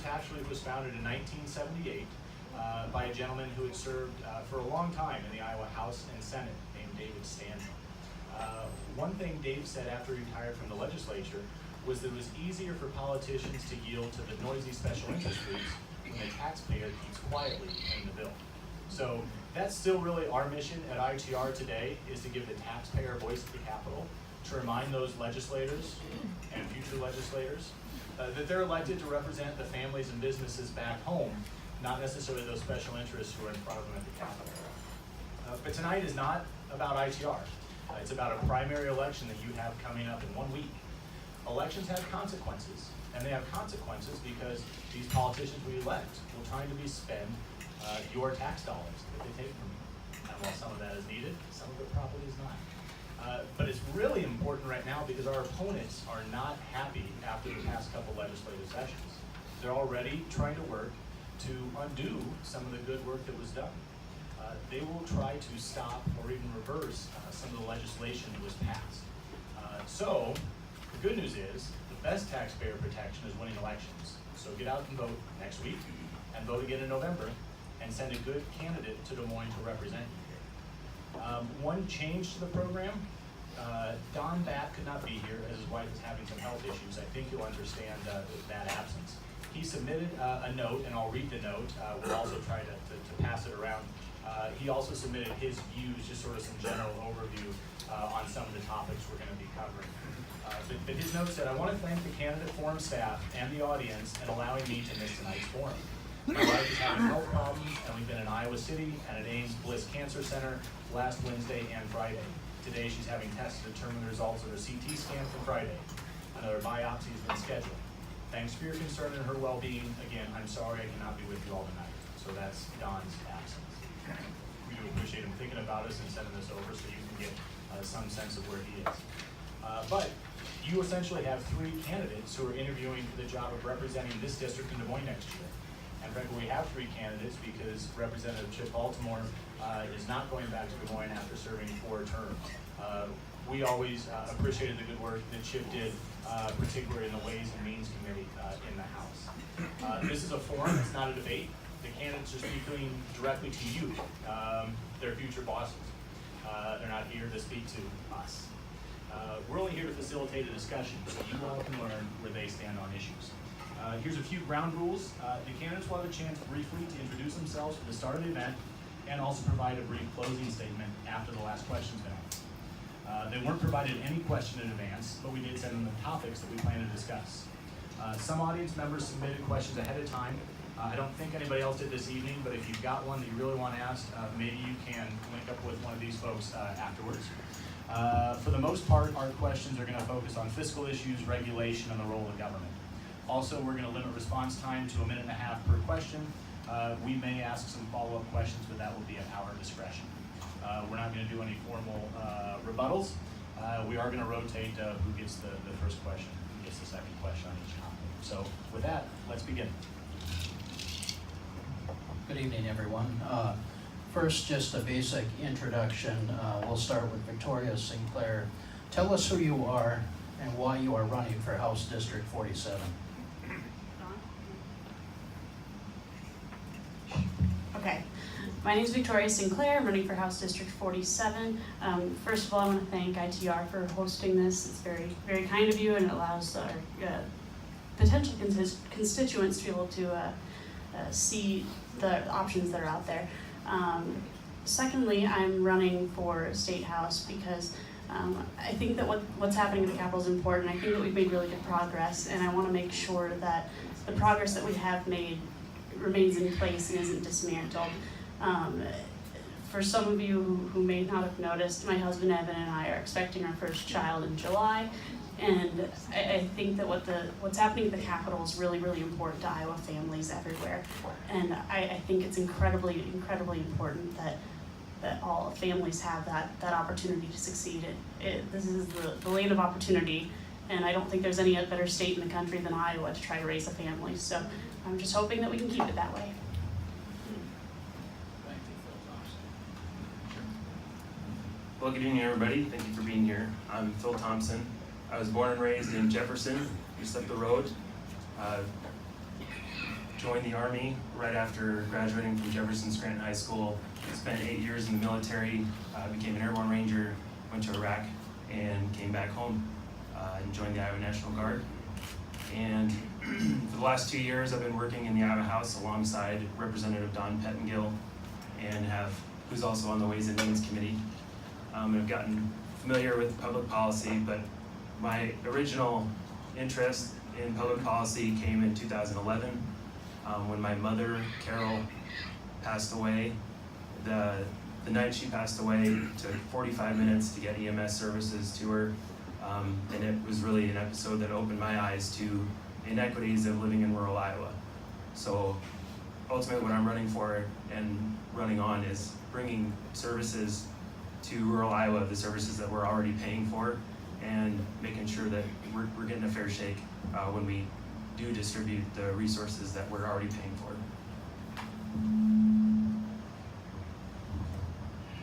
tax relief was founded in 1978 by a gentleman who had served for a long time in the Iowa House and Senate named David Stanley. One thing Dave said after he retired from the legislature was that it was easier for politicians to yield to the noisy special interest groups when the taxpayer keeps quietly paying the bill. So that's still really our mission at ITR today, is to give the taxpayer voice at the Capitol, to remind those legislators and future legislators that they're elected to represent the families and businesses back home, not necessarily those special interests who are in front of them at the Capitol. But tonight is not about ITR. It's about a primary election that you have coming up in 1 week. Elections have consequences, and they have consequences because these politicians we elect will try to spend your tax dollars that they take from you. And while some of that is needed, some of it probably is not. But it's really important right now because our opponents are not happy after the past couple legislative sessions. They're already trying to work to undo some of the good work that was done. They will try to stop or even reverse some of the legislation that was passed. So the good news is the best taxpayer protection is winning elections. So get out and vote next week and vote again in November and send a good candidate to Des Moines to represent you here. One change to the program, Donald Batt could not be here as his wife is having some health issues. I think you'll understand that absence. He submitted a note, and I'll read the note. We'll also try to pass it around. He also submitted his views, just sort of some general overview on some of the topics we're going to be covering. But his note said, "I want to thank the candidate forum staff and the audience in allowing me to miss tonight's forum. My wife is having health problems, and we've been in Iowa City and at Ames Bliss Cancer Center last Wednesday and Friday. Today she's having tests to determine the results of her CT scan for Friday. Another biopsy has been scheduled. Thanks for your concern and her well-being. Again, I'm sorry I cannot be with you all tonight." So that's Don's absence. We do appreciate him thinking about us and sending this over so you can get some sense of where he is. But you essentially have 3 candidates who are interviewing for the job of representing this district in Des Moines next year. And frankly, we have 3 candidates because Representative Chip Baltimore is not going back to Des Moines after serving 4 terms. We always appreciated the good work that Chip did, particularly in the Ways and Means Committee in the House. This is a forum, it's not a debate. The candidates are speaking directly to you, their future bosses. They're not here to speak to us. We're only here to facilitate a discussion, so you all can learn where they stand on issues. Here's a few ground rules. The candidates will have a chance briefly to introduce themselves for the start of the event and also provide a brief closing statement after the last question's been asked. They weren't provided any question in advance, but we did send them the topics that we plan to discuss. Some audience members submitted questions ahead of time. I don't think anybody else did this evening, but if you've got one that you really want to ask, maybe you can link up with one of these folks afterwards. For the most part, our questions are going to focus on fiscal issues, regulation, and the role of government. Also, we're going to limit response time to 1.5 minutes per question. We may ask some follow-up questions, but that will be at our discretion. We're not going to do any formal rebuttals. We are going to rotate who gets the first question, who gets the second question on each topic. So with that, let's begin. Good evening, everyone. First, just a basic introduction. We'll start with Victoria Sinclair. Tell us who you are and why you are running for House District 47. Okay, my name is Victoria Sinclair. I'm running for House District 47. First of all, I want to thank ITR for hosting this. It's very, very kind of you, and it allows our potential constituents to be able to see the options that are out there. Secondly, I'm running for State House because I think that what's happening at the Capitol is important. I think that we've made really good progress, and I want to make sure that the progress that we have made remains in place and isn't dismantled. For some of you who may not have noticed, my husband Evan and I are expecting our first child in July, and I think that what's happening at the Capitol is really, really important to Iowa families everywhere. And I think it's incredibly, incredibly important that all families have that opportunity to succeed. This is the land of opportunity, and I don't think there's any better state in the country than Iowa to try to raise a family. So I'm just hoping that we can keep it that way. Thank you, Phil Thompson. Well, good evening, everybody. Thank you for being here. I'm Phil Thompson. I was born and raised in Jefferson, just up the road. joined the Army right after graduating from Jefferson Scranton High School. Spent 8 years in the military, became an airborne ranger, went to Iraq, and came back home and joined the Iowa National Guard. And for the last 2 years, I've been working in the Iowa House alongside Representative Don Pettengill, and who's also on the Ways and Means Committee. I've gotten familiar with public policy, but my original interest in public policy came in 2011 when my mother, Carol, passed away. The night she passed away, it took 45 minutes to get EMS services to her, and it was really an episode that opened my eyes to inequities of living in rural Iowa. So ultimately what I'm running for and running on is bringing services to rural Iowa, the services that we're already paying for, and making sure that we're getting a fair shake when we do distribute the resources that we're already paying for.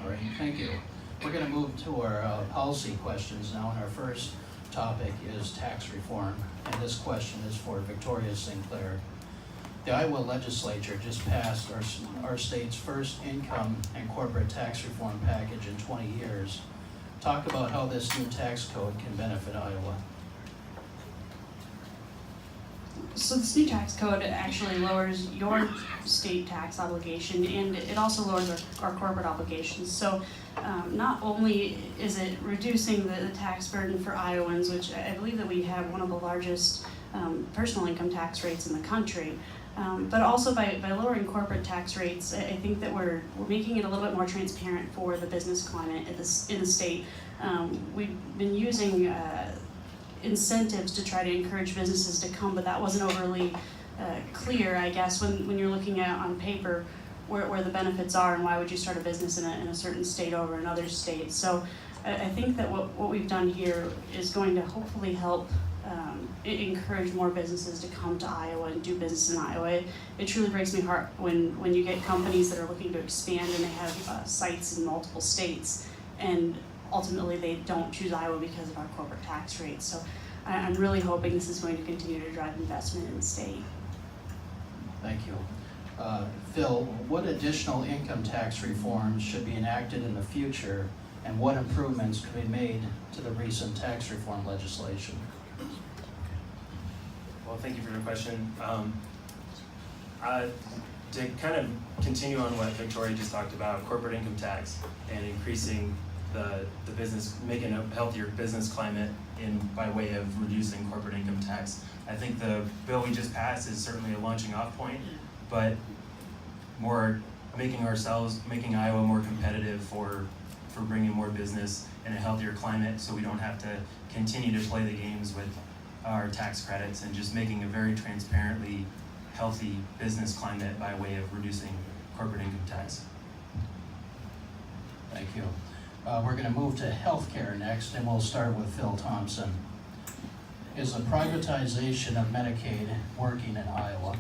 All right, thank you. We're going to move to our policy questions now, and our first topic is tax reform, and this question is for Victoria Sinclair. The Iowa legislature just passed our state's first income and corporate tax reform package in 20 years. Talk about how this new tax code can benefit Iowa. So this new tax code actually lowers your state tax obligation, and it also lowers our corporate obligations. So not only is it reducing the tax burden for Iowans, which I believe that we have one of the largest personal income tax rates in the country, but also by lowering corporate tax rates, I think that we're making it a little bit more transparent for the business climate in the state. We've been using incentives to try to encourage businesses to come, but that wasn't overly clear, I guess, when you're looking at on paper where the benefits are and why would you start a business in a certain state over another state. So I think that what we've done here is going to hopefully help encourage more businesses to come to Iowa and do business in Iowa. It truly breaks my heart when you get companies that are looking to expand and they have sites in multiple states, and ultimately they don't choose Iowa because of our corporate tax rates. So I'm really hoping this is going to continue to drive investment in the state. Thank you. Phil, what additional income tax reforms should be enacted in the future, and what improvements could be made to the recent tax reform legislation? Well, thank you for your question. To kind of continue on what Victoria just talked about, corporate income tax and increasing the business, making a healthier business climate by way of reducing corporate income tax. I think the bill we just passed is certainly a launching off point, but making Iowa more competitive for bringing more business in a healthier climate, so we don't have to continue to play the games with our tax credits, and just making a very transparently healthy business climate by way of reducing corporate income tax. Thank you. We're going to move to healthcare next, and we'll start with Phil Thompson. Is the privatization of Medicaid working in Iowa?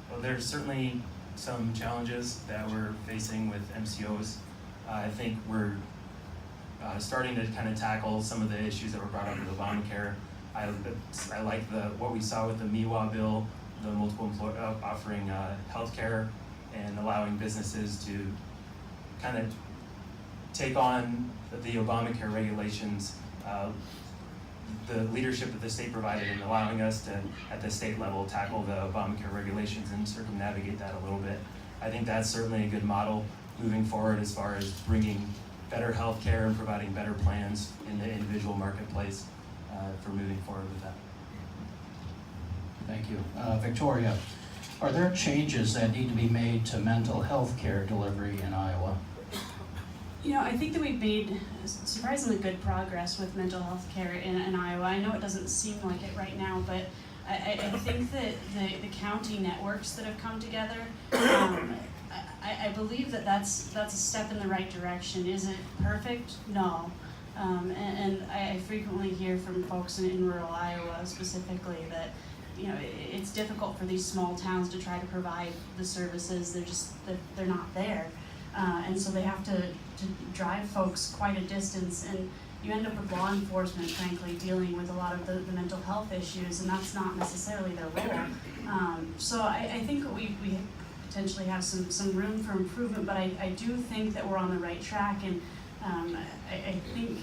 Well, there's certainly some challenges that we're facing with MCOs. I think we're starting to kind of tackle some of the issues that were brought up with Obamacare. I like what we saw with the MIWA bill, the multiple employer offering healthcare and allowing businesses to kind of take on the Obamacare regulations, the leadership that the state provided, and allowing us to, at the state level, tackle the Obamacare regulations and circumnavigate that a little bit. I think that's certainly a good model moving forward as far as bringing better health care and providing better plans in the individual marketplace for moving forward with that. Thank you. Victoria, are there changes that need to be made to mental health care delivery in Iowa? You know, I think that we've made surprisingly good progress with mental health care in Iowa. I know it doesn't seem like it right now, but I think that the county networks that have come together, I believe that that's a step in the right direction. Is it perfect? No. And I frequently hear from folks in rural Iowa specifically that, you know, it's difficult for these small towns to try to provide the services. They're not there. And so they have to drive folks quite a distance. And you end up with law enforcement, frankly, dealing with a lot of the mental health issues, and that's not necessarily their role. So I think we potentially have some room for improvement, but I do think that we're on the right track, and I think,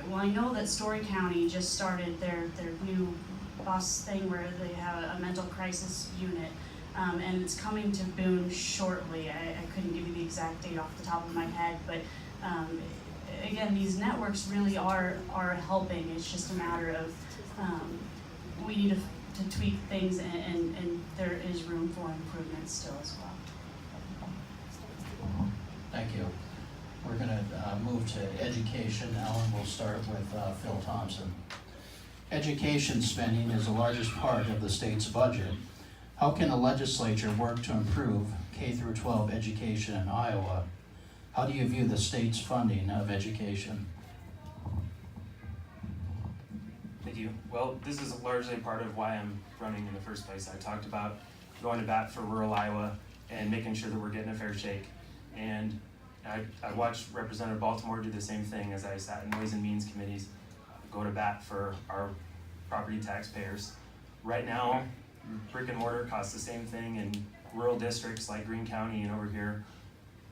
well, I know that Story County just started their new bus thing where they have a mental crisis unit, and it's coming to Boone shortly. I couldn't give you the exact date off the top of my head, but again, these networks really are helping. It's just a matter of we need to tweak things, and there is room for improvement still as well. Thank you. We're going to move to education now, and we'll start with Phil Thompson. Education spending is the largest part of the state's budget. How can the legislature work to improve K-12 education in Iowa? How do you view the state's funding of education? Thank you. Well, this is largely part of why I'm running in the first place. I talked about going to bat for rural Iowa and making sure that we're getting a fair shake. And I watched Representative Baltimore do the same thing as I sat in Ways and Means committees, go to bat for our property taxpayers. Right now, brick and mortar costs the same thing in rural districts like Greene County and over here.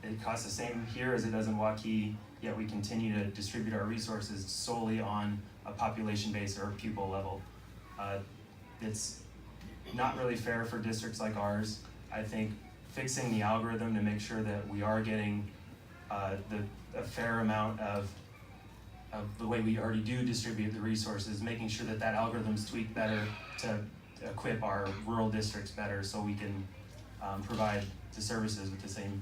It costs the same here as it does in Waukee, yet we continue to distribute our resources solely on a population base or a pupil level. It's not really fair for districts like ours. I think fixing the algorithm to make sure that we are getting a fair amount of the way we already do distribute the resources, making sure that that algorithm's tweaked better to equip our rural districts better so we can provide the services with the same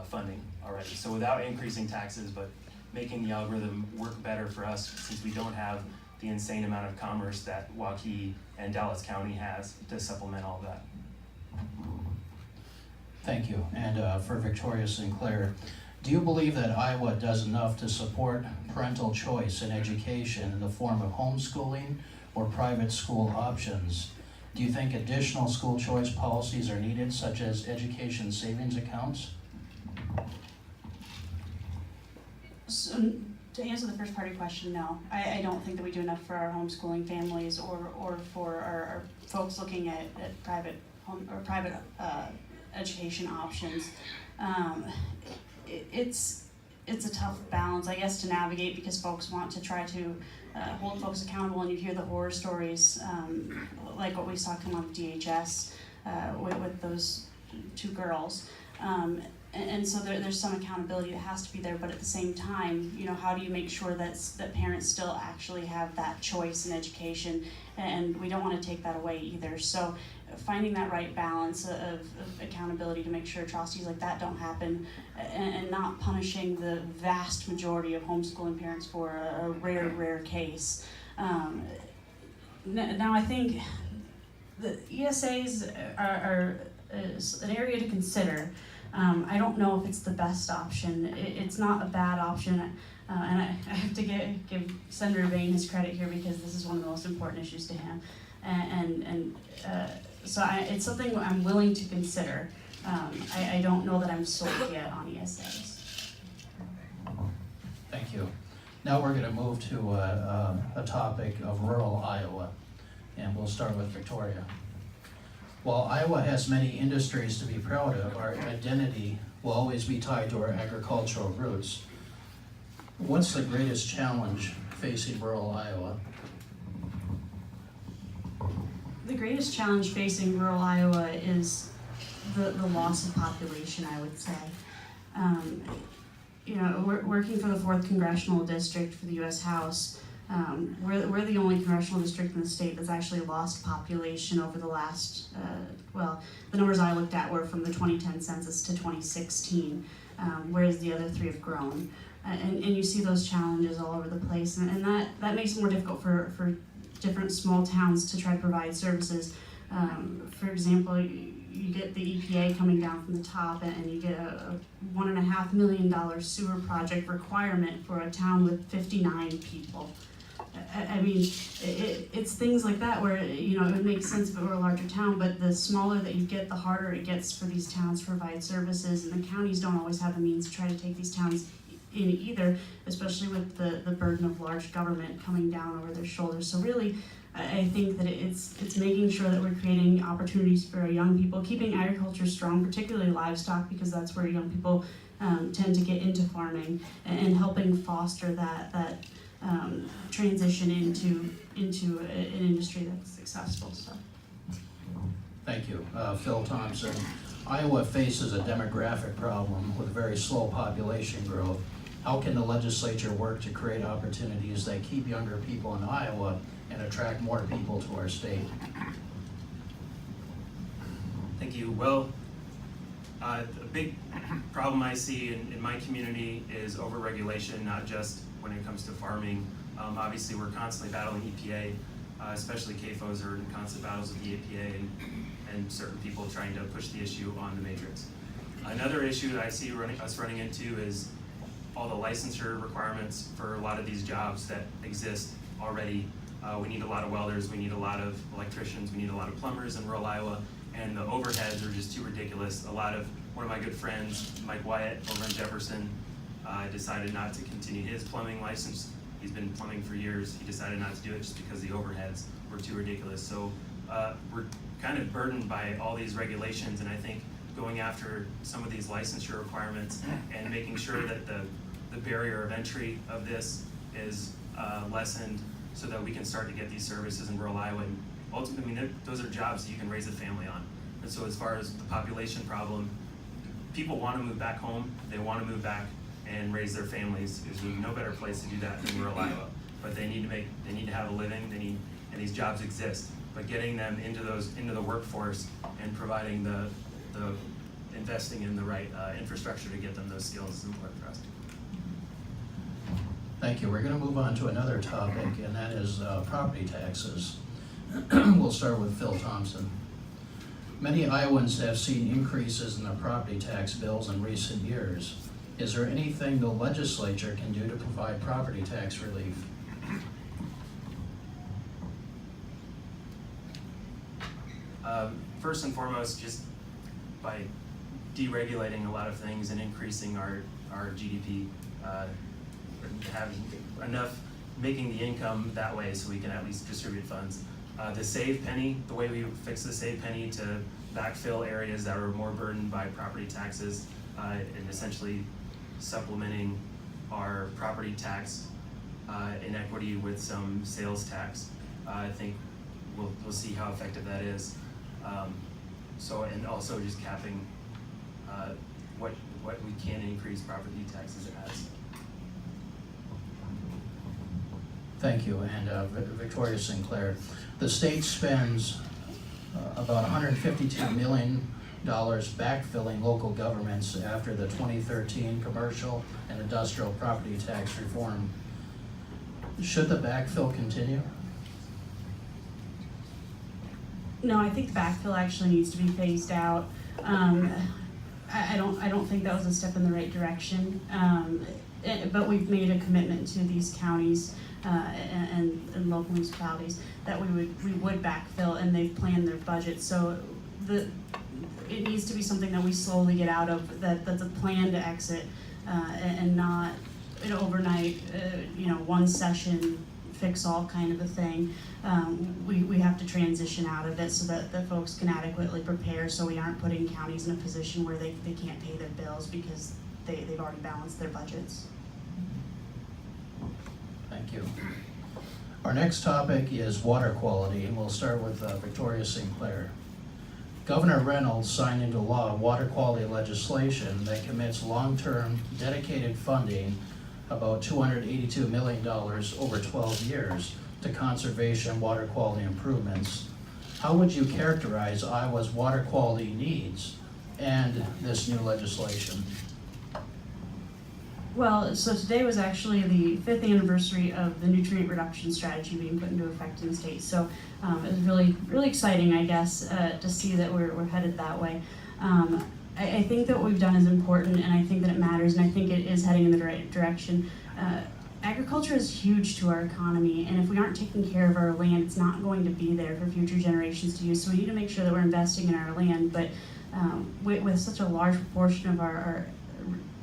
funding already. So without increasing taxes, but making the algorithm work better for us, since we don't have the insane amount of commerce that Waukee and Dallas County has to supplement all of that. Thank you. And for Victoria Sinclair, do you believe that Iowa does enough to support parental choice in education in the form of homeschooling or private school options? Do you think additional school choice policies are needed, such as education savings accounts? So, to answer the first part of your question, no. I don't think that we do enough for our homeschooling families or for our folks looking at private home or private education options. It's a tough balance, I guess, to navigate, because folks want to try to hold folks accountable, and you hear the horror stories like what we saw come on DHS with those two girls. And so there's some accountability that has to be there, but at the same time, you know, how do you make sure that parents still actually have that choice in education, and we don't want to take that away either. So finding that right balance of accountability to make sure atrocities like that don't happen, and not punishing the vast majority of homeschooling parents for a rare case. Now I think the ESAs are an area to consider. I don't know if it's the best option. It's not a bad option, and I have to give Senator Bain his credit here, because this is one of the most important issues to him, so it's something I'm willing to consider. I don't know that I'm sold yet on ESAs. Thank you. Now we're going to move to a topic of rural Iowa, and we'll start with Victoria. While Iowa has many industries to be proud of, our identity will always be tied to our agricultural roots. What's the greatest challenge facing rural Iowa? The greatest challenge facing rural Iowa is the loss of population, I would say. You know, working for the 4th Congressional District for the U.S. House, we're the only congressional district in the state that's actually lost population over the last, well, the numbers I looked at were from the 2010 census to 2016, whereas the other 3 have grown. And you see those challenges all over the place, and that makes it more difficult for different small towns to try to provide services. For example, you get the EPA coming down from the top, and you get a $1.5 million sewer project requirement for a town with 59 people. I mean, it's things like that where, you know, it would make sense if it were a larger town, but the smaller that you get, the harder it gets for these towns to provide services, and the counties don't always have the means to try to take these towns in either, especially with the burden of large government coming down over their shoulders. So really, I think that it's making sure that we're creating opportunities for our young people, keeping agriculture strong, particularly livestock, because that's where young people tend to get into farming, and helping foster that transition into an industry that's successful. So. Thank you. Phil Thompson. Iowa faces a demographic problem with very slow population growth. How can the legislature work to create opportunities that keep younger people in Iowa and attract more people to our state? Thank you. Well, a big problem I see in my community is overregulation, not just when it comes to farming. Obviously, we're constantly battling EPA, especially CAFOs are in constant battles with the EPA and certain people trying to push the issue on the matrix. Another issue that I see us running into is all the licensure requirements for a lot of these jobs that exist already. We need a lot of welders, we need a lot of electricians, we need a lot of plumbers in rural Iowa, and the overheads are just too ridiculous. One of my good friends, Mike Wyatt over in Jefferson, decided not to continue his plumbing license. He's been plumbing for years. He decided not to do it just because the overheads were too ridiculous. So we're kind of burdened by all these regulations, and I think going after some of these licensure requirements and making sure that the barrier of entry of this is lessened so that we can start to get these services in rural Iowa. And ultimately, those are jobs that you can raise a family on. And so as far as the population problem, people want to move back home. They want to move back and raise their families. There's no better place to do that than rural Iowa. But they need to have a living. And these jobs exist. But getting them into the workforce and providing the investing in the right infrastructure to get them those skills is important for us. Thank you. We're going to move on to another topic, and that is property taxes. We'll start with Phil Thompson. Many Iowans have seen increases in their property tax bills in recent years. Is there anything the legislature can do to provide property tax relief? First and foremost, just by deregulating a lot of things and increasing our GDP, having enough, making the income that way so we can at least distribute funds. The save penny, the way we fix the save penny to backfill areas that are more burdened by property taxes, and essentially supplementing our property tax inequity with some sales tax. I think we'll see how effective that is. And also just capping what we can increase property taxes as. Thank you. And Victoria Sinclair, the state spends about $152 million backfilling local governments after the 2013 commercial and industrial property tax reform. Should the backfill continue? No, I think the backfill actually needs to be phased out. I don't think that was a step in the right direction. But we've made a commitment to these counties and local municipalities that we would backfill, and they've planned their budget. So it needs to be something that we slowly get out of. That's a plan to exit, and not an overnight, one session fix all kind of a thing. We have to transition out of it so that the folks can adequately prepare, so we aren't putting counties in a position where they can't pay their bills because they've already balanced their budgets. Thank you. Our next topic is water quality, and we'll start with Victoria Sinclair. Governor Reynolds signed into law water quality legislation that commits long-term dedicated funding, about $282 million over 12 years, to conservation water quality improvements. How would you characterize Iowa's water quality needs and this new legislation? Well, so today was actually the 5th anniversary of the nutrient reduction strategy being put into effect in the state. So it was really, really exciting, I guess, to see that we're headed that way. I think that what we've done is important, and I think that it matters, and I think it is heading in the right direction. Agriculture is huge to our economy, and if we aren't taking care of our land, it's not going to be there for future generations to use. So we need to make sure that we're investing in our land, but with such a large proportion of our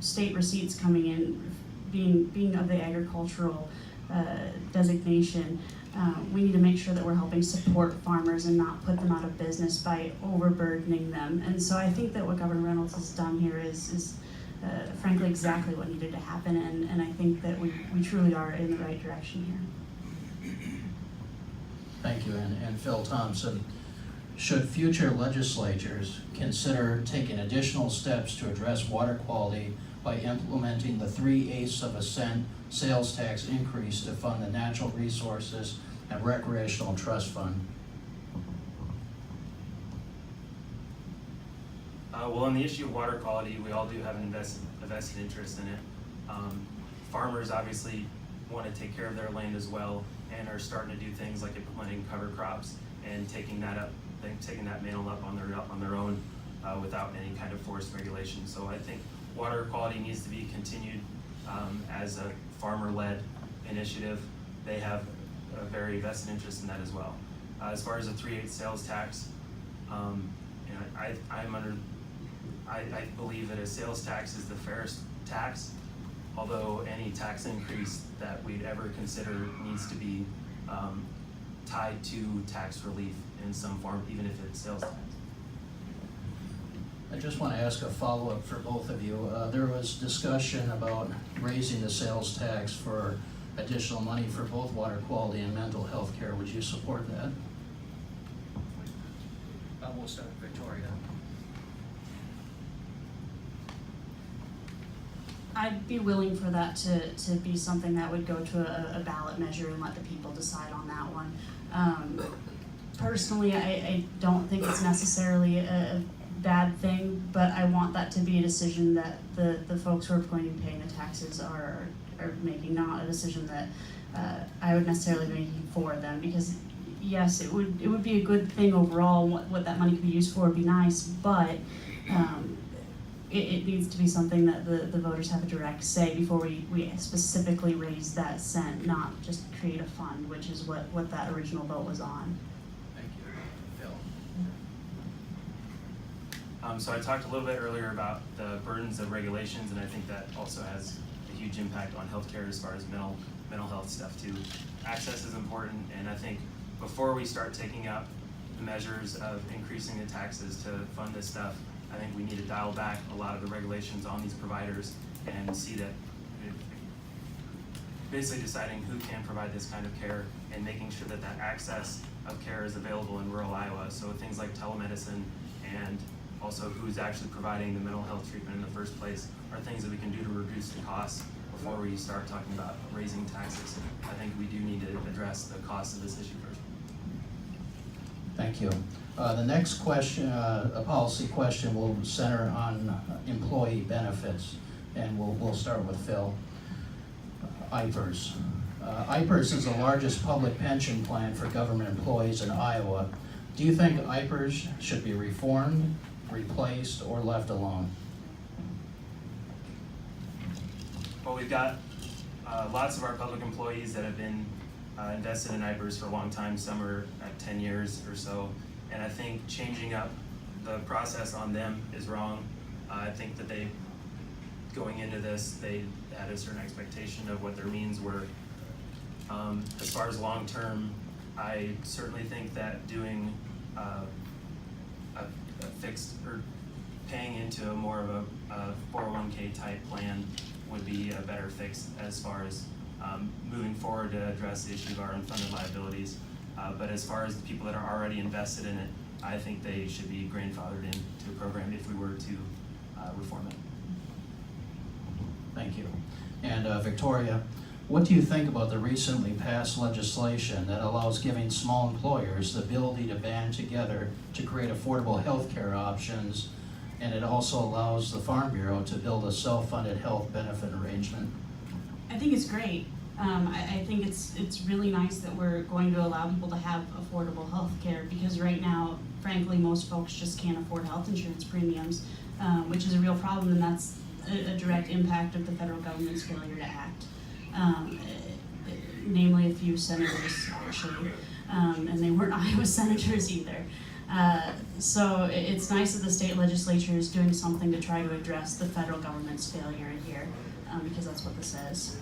state receipts coming in being of the agricultural designation, we need to make sure that we're helping support farmers and not put them out of business by overburdening them. And so I think that what Governor Reynolds has done here is frankly exactly what needed to happen, and I think that we truly are in the right direction here. Thank you. And Phil Thompson, should future legislatures consider taking additional steps to address water quality by implementing the 3/8 of a cent sales tax increase to fund the Natural Resources and Recreational Trust Fund? Well, on the issue of water quality, we all do have a vested interest in it. Farmers obviously want to take care of their land as well, and are starting to do things like implementing cover crops and taking that mantle up on their own without any kind of forced regulation. So I think water quality needs to be continued as a farmer-led initiative. They have a very vested interest in that as well. As far as the 3/8 sales tax, I believe that a sales tax is the fairest tax, although any tax increase that we'd ever consider needs to be tied to tax relief in some form, even if it's sales tax. I just want to ask a follow-up for both of you. There was discussion about raising the sales tax for additional money for both water quality and mental health care. Would you support that? We'll start with Victoria. I'd be willing for that to be something that would go to a ballot measure and let the people decide on that one. Personally, I don't think it's necessarily a bad thing, but I want that to be a decision that the folks who are going to be paying the taxes are making, not a decision that I would necessarily be making for them, because yes, it would be a good thing overall. What that money could be used for would be nice, but it needs to be something that the voters have a direct say before we specifically raise that cent, not just create a fund, which is what that original vote was on. Thank you. Phil? So I talked a little bit earlier about the burdens of regulations, and I think that also has a huge impact on healthcare as far as mental health stuff too. Access is important, and I think before we start taking up the measures of increasing the taxes to fund this stuff, I think we need to dial back a lot of the regulations on these providers and see that basically deciding who can provide this kind of care and making sure that that access of care is available in rural Iowa. So things like telemedicine and also who's actually providing the mental health treatment in the first place are things that we can do to reduce the costs before we start talking about raising taxes. I think we do need to address the cost of this issue first. Thank you. The next question, a policy question, will center on employee benefits, and we'll start with Phil. IPERS. IPERS is the largest public pension plan for government employees in Iowa. Do you think IPERS should be reformed, replaced, or left alone? Well, we've got lots of our public employees that have been invested in IPERS for a long time. Some are at 10 years or so. And I think changing up the process on them is wrong. I think that going into this, they had a certain expectation of what their means were. As far as long term, I certainly think that doing a fixed or paying into more of a 401k type plan would be a better fix as far as moving forward to address the issue of our unfunded liabilities. But as far as the people that are already invested in it, I think they should be grandfathered into a program if we were to reform it. Thank you. And Victoria, what do you think about the recently passed legislation that allows giving small employers the ability to band together to create affordable health care options, and it also allows the Farm Bureau to build a self-funded health benefit arrangement? I think it's great. I think it's really nice that we're going to allow people to have affordable health care, because right now, frankly, most folks just can't afford health insurance premiums, which is a real problem, and that's a direct impact of the federal government's failure to act. Namely a few senators, actually, and they weren't Iowa senators either. So it's nice that the state legislature is doing something to try to address the federal government's failure here. because that's what this is.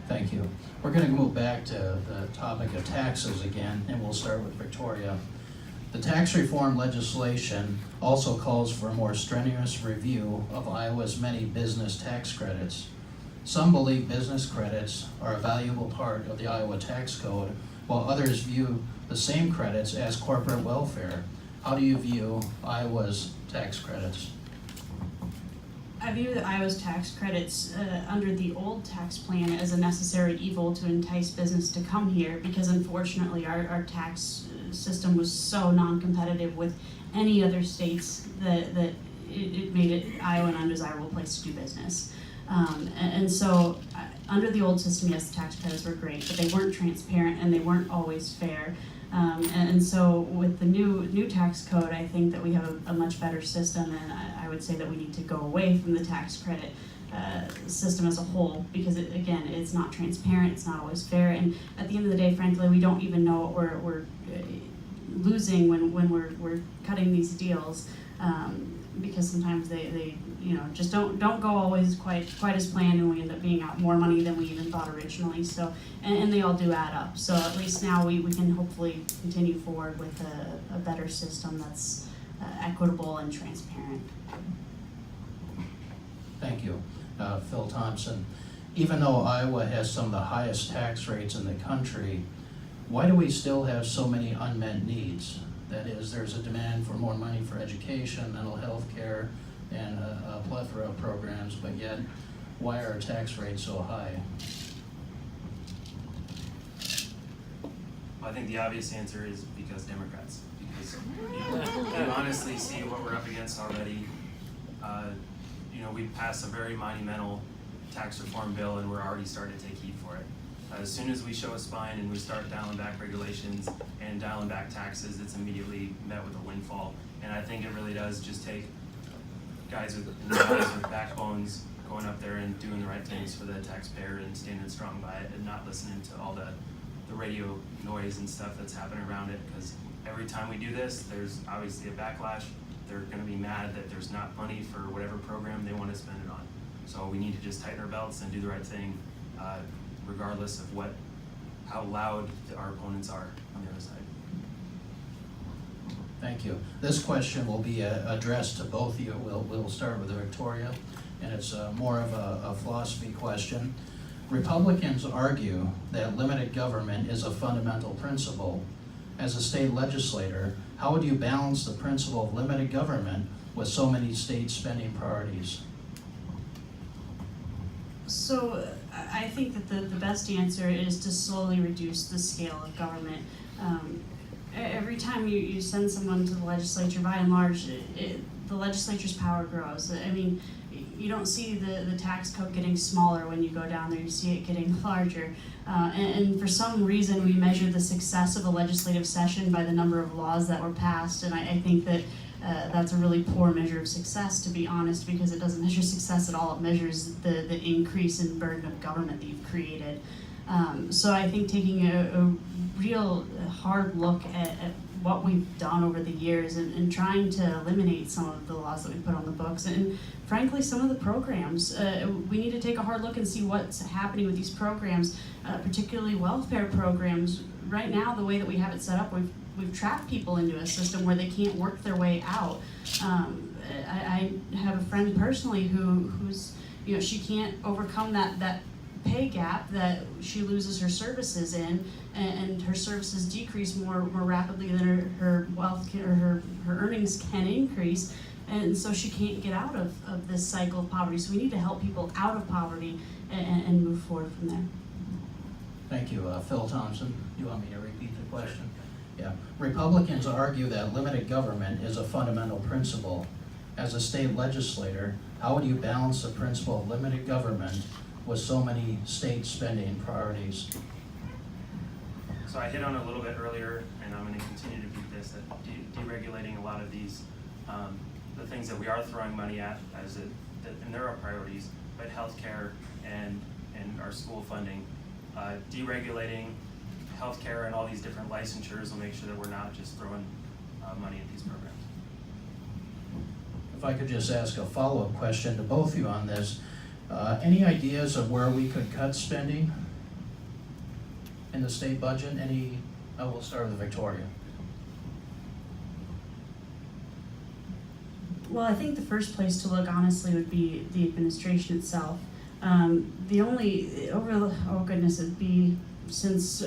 Thank you. We're going to move back to the topic of taxes again, and we'll start with Victoria. The tax reform legislation also calls for a more strenuous review of Iowa's many business tax credits. Some believe business credits are a valuable part of the Iowa tax code, while others view the same credits as corporate welfare. How do you view Iowa's tax credits? I view the Iowa's tax credits under the old tax plan as a necessary evil to entice business to come here, because unfortunately our tax system was so non-competitive with any other states that it made it Iowa an undesirable place to do business. And so under the old system, yes, the tax credits were great, but they weren't transparent and they weren't always fair. And so with the new tax code, I think that we have a much better system, and I would say that we need to go away from the tax credit system as a whole, because again, it's not transparent, it's not always fair, and at the end of the day, frankly, we don't even know what we're losing when we're cutting these deals, because sometimes they just don't go always quite as planned, and we end up being out more money than we even thought originally. So and they all do add up. So at least now we can hopefully continue forward with a better system that's equitable and transparent. Thank you. Phil Thompson. Even though Iowa has some of the highest tax rates in the country, why do we still have so many unmet needs? That is, there's a demand for more money for education, mental health care, and a plethora of programs, but yet, why are our tax rates so high? I think the obvious answer is because Democrats. Because you honestly see what we're up against already. We've passed a very monumental tax reform bill, and we're already starting to take heat for it. As soon as we show a spine and we start dialing back regulations and dialing back taxes, it's immediately met with a windfall. And I think it really does just take guys with backbones going up there and doing the right things for the taxpayer and standing strong by it, and not listening to all the radio noise and stuff that's happening around it. Because every time we do this, there's obviously a backlash. They're going to be mad that there's not money for whatever program they want to spend it on. So we need to just tighten our belts and do the right thing, regardless of how loud our opponents are on the other side. Thank you. This question will be addressed to both of you. We'll start with Victoria, and it's more of a philosophy question. Republicans argue that limited government is a fundamental principle. As a state legislator, how would you balance the principle of limited government with so many state spending priorities? So I think that the best answer is to slowly reduce the scale of government. Every time you send someone to the legislature, by and large, the legislature's power grows. I mean, you don't see the tax code getting smaller when you go down there, you see it getting larger. And for some reason, we measure the success of a legislative session by the number of laws that were passed, and I think that that's a really poor measure of success, to be honest, because it doesn't measure success at all. It measures the increase in burden of government that you've created. So I think taking a real hard look at what we've done over the years and trying to eliminate some of the laws that we put on the books, and frankly some of the programs. We need to take a hard look and see what's happening with these programs, particularly welfare programs. Right now, the way that we have it set up, we've trapped people into a system where they can't work their way out. I have a friend personally who's she can't overcome that pay gap that she loses her services in, and her services decrease more rapidly than her wealth or her earnings can increase, and so she can't get out of this cycle of poverty. So we need to help people out of poverty and move forward from there. Thank you. Phil Thompson, do you want me to repeat the question? Yeah. Republicans argue that limited government is a fundamental principle. As a state legislator, how would you balance the principle of limited government with so many state spending priorities? So I hit on it a little bit earlier, and I'm going to continue to beat this, that deregulating a lot of these, the things that we are throwing money at, and there are priorities, but healthcare and our school funding, deregulating healthcare and all these different licensures will make sure that we're not just throwing money at these programs. if I could just ask a follow-up question to both of you on this. Any ideas of where we could cut spending in the state budget? We'll start with Victoria. Well, I think the first place to look, honestly, would be the administration itself. It'd be since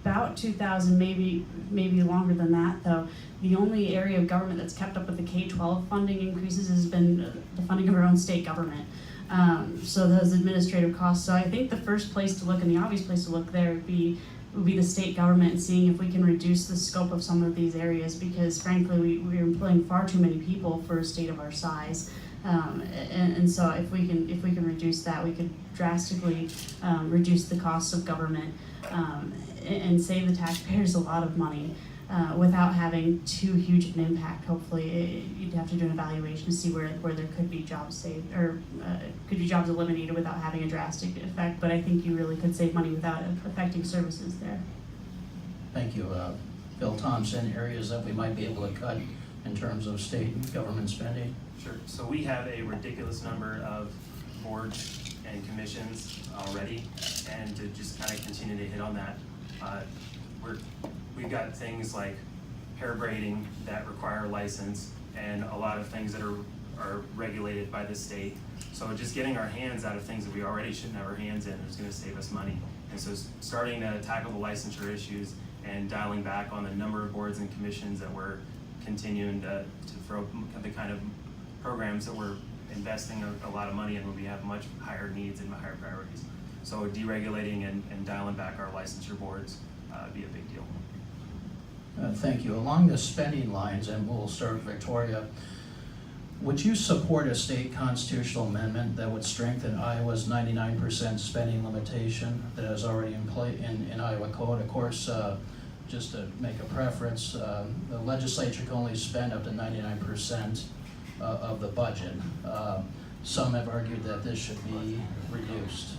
about 2000, maybe longer than that, though. The only area of government that's kept up with the K-12 funding increases has been the funding of our own state government. So those administrative costs. So I think the first place to look, and the obvious place to look there, would be the state government, and seeing if we can reduce the scope of some of these areas, because frankly we're employing far too many people for a state of our size. And so if we can reduce that, we could drastically reduce the costs of government and save the taxpayers a lot of money without having too huge an impact. Hopefully, you'd have to do an evaluation to see where there could be jobs saved, or could be jobs eliminated without having a drastic effect. But I think you really could save money without affecting services there. Thank you. Phil Thompson, areas that we might be able to cut in terms of state government spending? Sure. So we have a ridiculous number of boards and commissions already, and to just kind of continue to hit on that, we've got things like hair braiding that require a license, and a lot of things that are regulated by the state. So just getting our hands out of things that we already shouldn't have our hands in is going to save us money. And so starting to tackle the licensure issues and dialing back on the number of boards and commissions that we're continuing to throw the kind of programs that we're investing a lot of money in when we have much higher needs and higher priorities. So deregulating and dialing back our licensure boards would be a big deal. Thank you. Along the spending lines, and we'll start with Victoria, would you support a state constitutional amendment that would strengthen Iowa's 99% spending limitation that is already in play in Iowa code? Of course, just to make a preference, the legislature can only spend up to 99% of the budget. Some have argued that this should be reduced.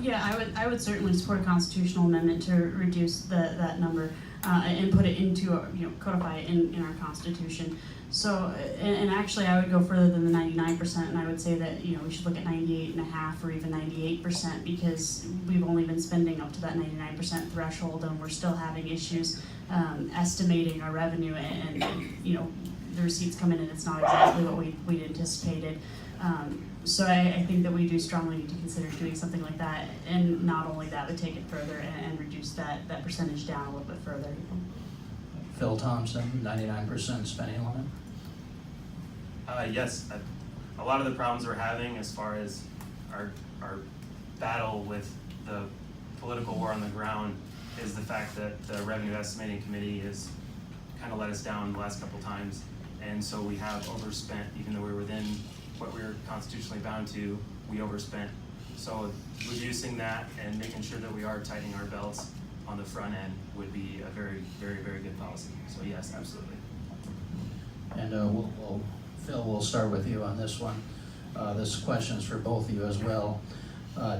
Yeah, I would certainly support a constitutional amendment to reduce that number and put it into, codify it in our Constitution. So, and actually I would go further than the 99%, and I would say that, we should look at 98.5% or even 98%, because we've only been spending up to that 99% threshold, and we're still having issues estimating our revenue, and the receipts come in and it's not exactly what we'd anticipated. So I think that we do strongly need to consider doing something like that, and not only that, but take it further and reduce that percentage down a little bit further. Phil Thompson, 99% spending limit. Yes, a lot of the problems we're having as far as our battle with the political war on the ground is the fact that the Revenue Estimating Committee has kind of let us down the last couple times, and so we have overspent. Even though we're within what we're constitutionally bound to, we overspent. So reducing that and making sure that we are tightening our belts on the front end would be a very, very, very good policy. So yes, absolutely. And Phil, we'll start with you on this one. This question is for both of you as well.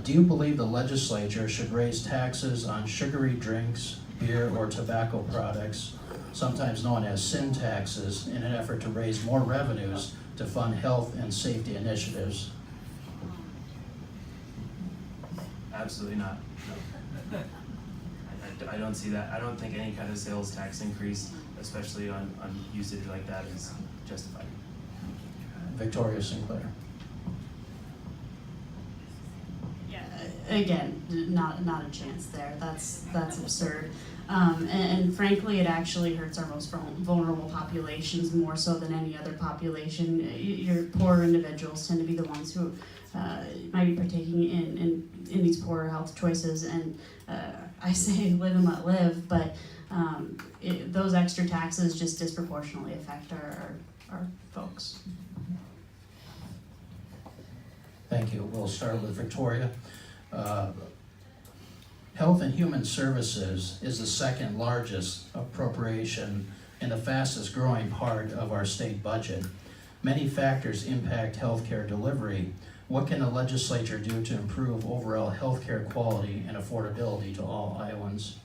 Do you believe the legislature should raise taxes on sugary drinks, beer, or tobacco products, sometimes known as sin taxes, in an effort to raise more revenues to fund health and safety initiatives? Absolutely not. No. I don't see that. I don't think any kind of sales tax increase, especially on usage like that, is justified. Yeah, again, not a chance there. That's absurd. And frankly, it actually hurts our most vulnerable populations more so than any other population. Your poorer individuals tend to be the ones who might be partaking in these poorer health choices. And I say live and let live, but those extra taxes just disproportionately affect our folks. Thank you. We'll start with Victoria. Health and Human Services is the second largest appropriation and the fastest growing part of our state budget. Many factors impact healthcare delivery. What can the legislature do to improve overall healthcare quality and affordability to all Iowans?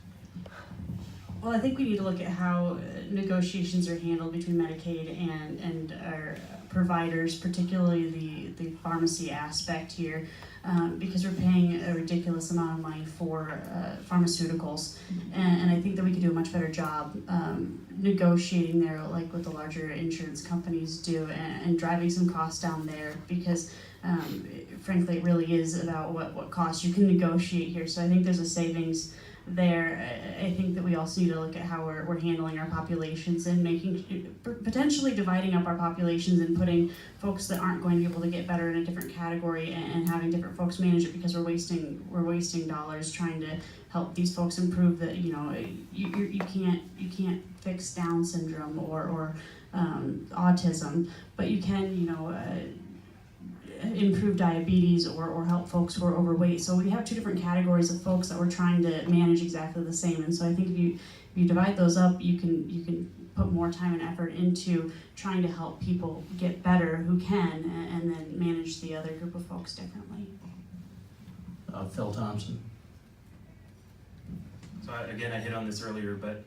Well, I think we need to look at how negotiations are handled between Medicaid and our providers, particularly the pharmacy aspect here, because we're paying a ridiculous amount of money for pharmaceuticals, and I think that we could do a much better job negotiating there, like what the larger insurance companies do, and driving some costs down there, because frankly, it really is about what costs you can negotiate here. So I think there's a savings there. I think that we also need to look at how we're handling our populations and potentially dividing up our populations and putting folks that aren't going to be able to get better in a different category, and having different folks manage it, because we're wasting dollars trying to help these folks improve. That you can't fix Down syndrome or autism, but you can improve diabetes or help folks who are overweight. So we have two different categories of folks that we're trying to manage exactly the same. And so I think if you divide those up, you can put more time and effort into trying to help people get better who can, and then manage the other group of folks differently. Phil Thompson. So again, I hit on this earlier, but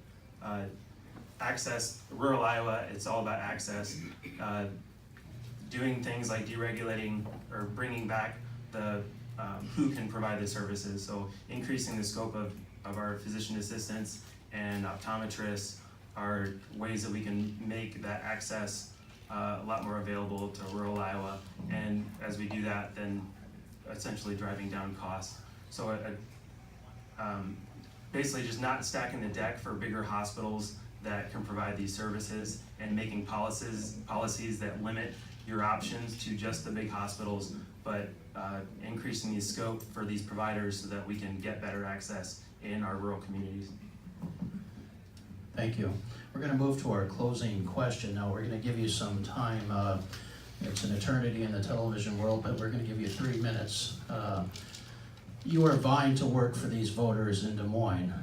access, rural Iowa, it's all about access. Doing things like deregulating or bringing back the who can provide the services. So increasing the scope of our physician assistants and optometrists are ways that we can make that access a lot more available to rural Iowa. And as we do that, then essentially driving down costs. So basically just not stacking the deck for bigger hospitals that can provide these services, and making policies that limit your options to just the big hospitals, but increasing the scope for these providers so that we can get better access in our rural communities. Thank you. We're going to move to our closing question now. We're going to give you some time. It's an eternity in the television world, but we're going to give you 3 minutes. You are vying to work for these voters in Des Moines.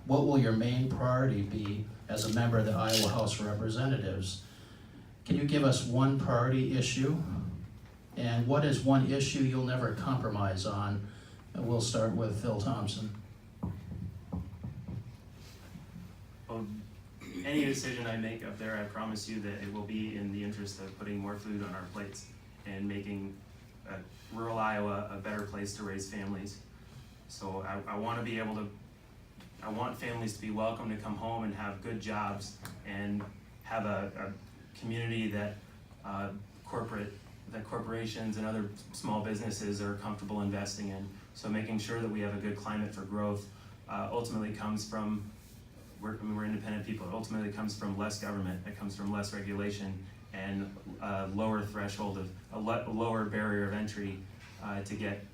What will your main priority be as a member of the Iowa House of Representatives? Can you give us one priority issue? And what is one issue you'll never compromise on? And we'll start with Phil Thompson. Well, any decision I make up there, I promise you that it will be in the interest of putting more food on our plates and making rural Iowa a better place to raise families. So I want to be able to, I want families to be welcome to come home and have good jobs and have a community that corporations and other small businesses are comfortable investing in. So making sure that we have a good climate for growth ultimately comes from, we're independent people, it ultimately comes from less government, it comes from less regulation, and a lower threshold of, a lower barrier of entry to get,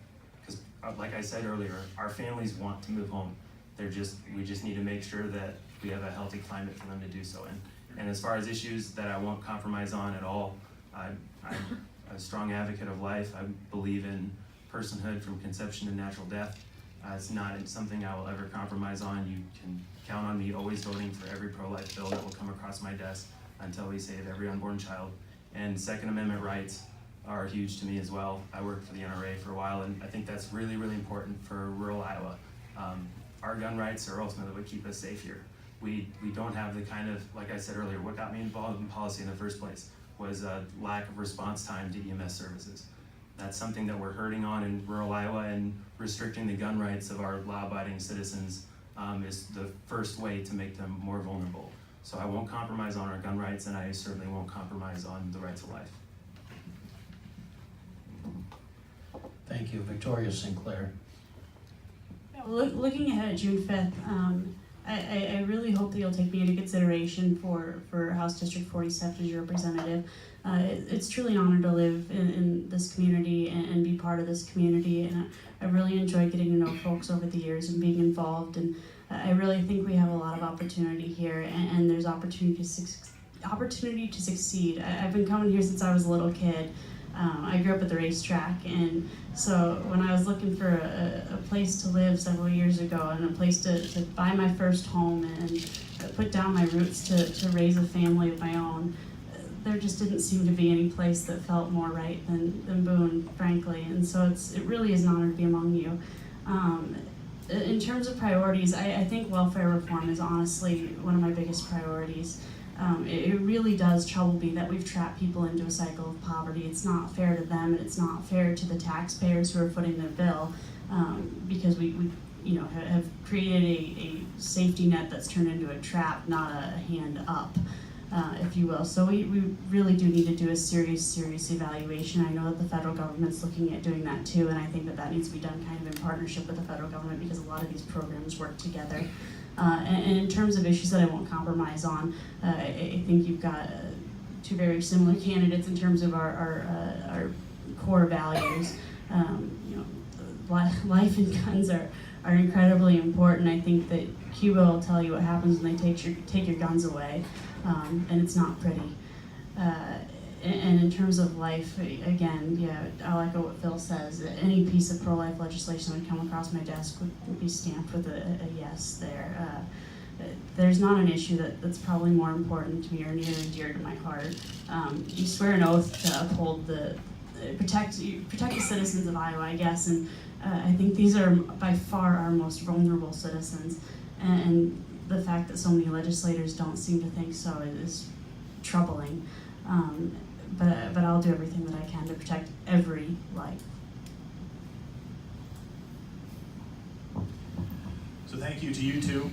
because like I said earlier, our families want to move home. We just need to make sure that we have a healthy climate for them to do so in. And as far as issues that I won't compromise on at all, I'm a strong advocate of life. I believe in personhood from conception to natural death. It's not something I will ever compromise on. You can count on me always voting for every pro-life bill that will come across my desk until we save every unborn child. And Second Amendment rights are huge to me as well. I worked for the NRA for a while, and I think that's really, really important for rural Iowa. Our gun rights are ultimately what keep us safe here. We don't have the kind of, like I said earlier, what got me involved in policy in the first place was a lack of response time to EMS services. That's something that we're hurting on in rural Iowa, and restricting the gun rights of our law-abiding citizens is the first way to make them more vulnerable. So I won't compromise on our gun rights, and I certainly won't compromise on the rights of life. Thank you. Victoria Sinclair. Looking ahead at June 5th, I really hope that you'll take me into consideration for House District 47 as your representative. It's truly an honor to live in this community and be part of this community, and I really enjoy getting to know folks over the years and being involved, and I really think we have a lot of opportunity here, and there's opportunity to succeed. I've been coming here since I was a little kid. I grew up at the racetrack, and so when I was looking for a place to live several years ago and a place to buy my first home and put down my roots to raise a family of my own, there just didn't seem to be any place that felt more right than Boone, frankly. And so it really is an honor to be among you. In terms of priorities, I think welfare reform is honestly one of my biggest priorities. It really does trouble me that we've trapped people into a cycle of poverty. It's not fair to them, and it's not fair to the taxpayers who are footing the bill, because we have created a safety net that's turned into a trap, not a hand up, if you will. So we really do need to do a serious evaluation. I know that the federal government's looking at doing that too, and I think that needs to be done kind of in partnership with the federal government, because a lot of these programs work together. And in terms of issues that I won't compromise on, I think you've got two very similar candidates in terms of our core values. Life and guns are incredibly important. I think that Cuba will tell you what happens when they take your guns away, and it's not pretty. And in terms of life, again, yeah, I'll echo what Phil says. Any piece of pro-life legislation that would come across my desk would be stamped with a yes there. There's not an issue that's probably more important to me or near and dear to my heart. You swear an oath to uphold protect the citizens of Iowa, I guess, and I think these are by far our most vulnerable citizens, and the fact that so many legislators don't seem to think so is troubling. But I'll do everything that I can to protect every life. So thank you to you two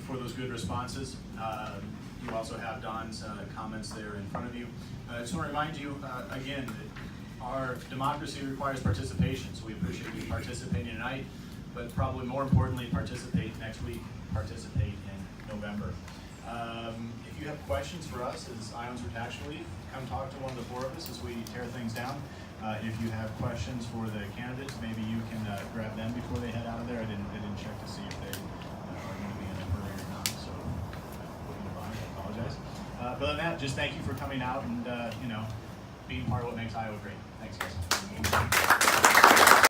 for those good responses. You also have Don's comments there in front of you. I just want to remind you again that our democracy requires participation, so we appreciate you participating tonight, but probably more importantly, participate next week, participate in November. If you have questions for us as Iowans for Tax Relief, come talk to one of the four of us as we tear things down. If you have questions for the candidates, maybe you can grab them before they head out of there. I didn't check to see if they are going to be in a hurry or not, so putting it by, I apologize. But other than that, just thank you for coming out and being part of what makes Iowa great. Thanks, guys.